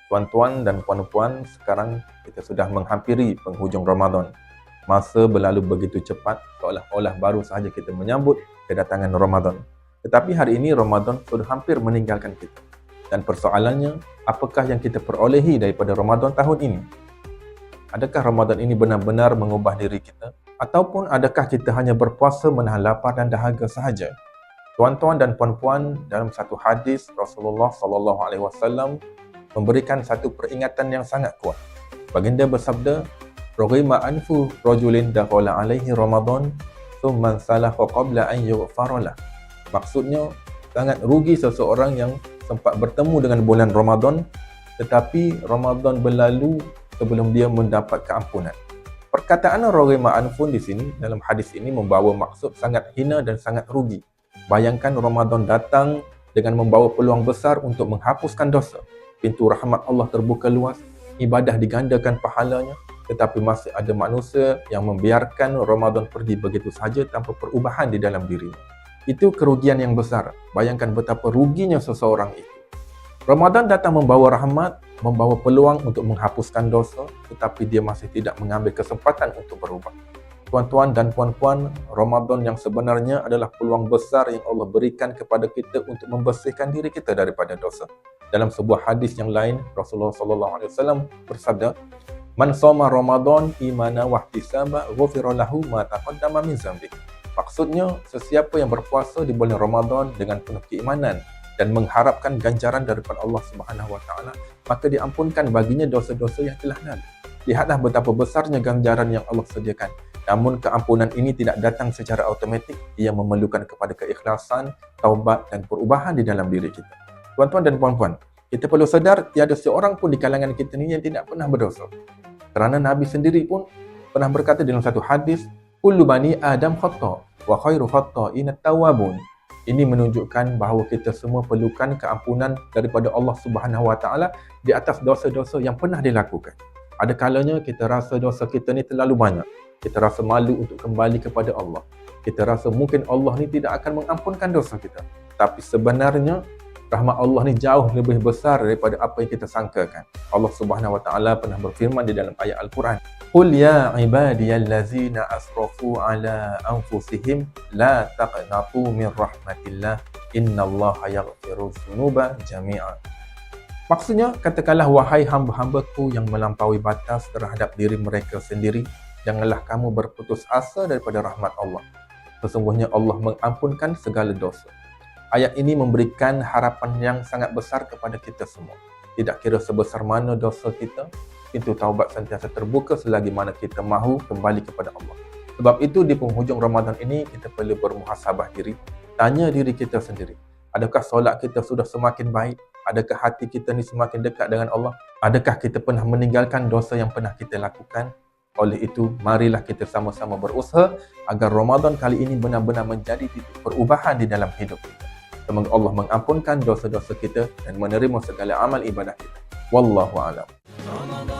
Tuan-tuan dan puan-puan, sekarang kita sudah menghampiri penghujung Ramadan. Masa berlalu begitu cepat, seolah-olah baru sahaja kita menyambut kedatangan Ramadan. Tetapi hari ini Ramadan sudah hampir meninggalkan kita. Dan persoalannya, apakah yang kita perolehi daripada Ramadan tahun ini? Adakah Ramadan ini benar-benar mengubah diri kita? Ataupun adakah kita hanya berpuasa menahan lapar dan dahaga sahaja? Tuan-tuan dan puan-puan, dalam satu hadis Rasulullah SAW memberikan satu peringatan yang sangat kuat. Baginda bersabda, "Raghima anfu rajulin dakhala alaihi Ramadan, thumma salaha qabla an yughfara lah." Maksudnya, sangat rugi seseorang yang sempat bertemu dengan bulan Ramadan, tetapi Ramadan berlalu sebelum dia mendapat keampunan. Perkataan raghima anfun di sini, dalam hadis ini membawa maksud sangat hina dan sangat rugi. Bayangkan Ramadan datang dengan membawa peluang besar untuk menghapuskan dosa. Pintu rahmat Allah terbuka luas, ibadah digandakan pahalanya, tetapi masih ada manusia yang membiarkan Ramadan pergi begitu sahaja tanpa perubahan di dalam dirinya. Itu kerugian yang besar. Bayangkan betapa ruginya seseorang itu. Ramadan datang membawa rahmat, membawa peluang untuk menghapuskan dosa, tetapi dia masih tidak mengambil kesempatan untuk berubah. Tuan-tuan dan puan-puan, Ramadan yang sebenarnya adalah peluang besar yang Allah berikan kepada kita untuk membersihkan diri kita daripada dosa. Dalam sebuah hadis yang lain, Rasulullah SAW bersabda, "Man shoma Ramadan imana wa ihtisaba ghufira lahu ma taqaddama min dzambi." Maksudnya, sesiapa yang berpuasa di bulan Ramadan dengan penuh keimanan dan mengharapkan ganjaran daripada Allah Subhanahu Wa Taala, maka diampunkan baginya dosa-dosa yang telah lalu. Lihatlah betapa besarnya ganjaran yang Allah sediakan. Namun keampunan ini tidak datang secara automatik. Ia memerlukan kepada keikhlasan, taubat dan perubahan di dalam diri kita. Tuan-tuan dan puan-puan, kita perlu sedar tiada seorang pun di kalangan kita ni yang tidak pernah berdosa. Kerana Nabi sendiri pun pernah berkata dalam satu hadis, "Kullu bani Adam khata' wa khairu khata'in at-tawwabun." Ini menunjukkan bahawa kita semua perlukan keampunan daripada Allah Subhanahu Wa Taala di atas dosa-dosa yang pernah dilakukan. Ada kalanya kita rasa dosa kita ni terlalu banyak. Kita rasa malu untuk kembali kepada Allah. Kita rasa mungkin Allah ni tidak akan mengampunkan dosa kita. Tapi sebenarnya rahmat Allah ni jauh lebih besar daripada apa yang kita sangkakan. Allah Subhanahu Wa Taala pernah berfirman di dalam ayat Al-Quran, "Qul ya ibadiyallazina asrafu ala anfusihim la taqnatu min rahmatillah innallaha yaghfirudz dzunuba jami'a." Maksudnya, katakanlah wahai hamba-hambaku yang melampaui batas terhadap diri mereka sendiri, janganlah kamu berputus asa daripada rahmat Allah. Sesungguhnya Allah mengampunkan segala dosa. Ayat ini memberikan harapan yang sangat besar kepada kita semua. Tidak kira sebesar mana dosa kita, pintu taubat sentiasa terbuka selagi mana kita mahu kembali kepada Allah. Sebab itu di penghujung Ramadan ini kita perlu bermuhasabah diri. Tanya diri kita sendiri. Adakah solat kita sudah semakin baik? Adakah hati kita ni semakin dekat dengan Allah? Adakah kita pernah meninggalkan dosa yang pernah kita lakukan? Oleh itu, marilah kita sama-sama berusaha agar Ramadan kali ini benar-benar menjadi titik perubahan di dalam hidup kita. Semoga Allah mengampunkan dosa-dosa kita dan menerima segala amal ibadah kita. Wallahu a'lam.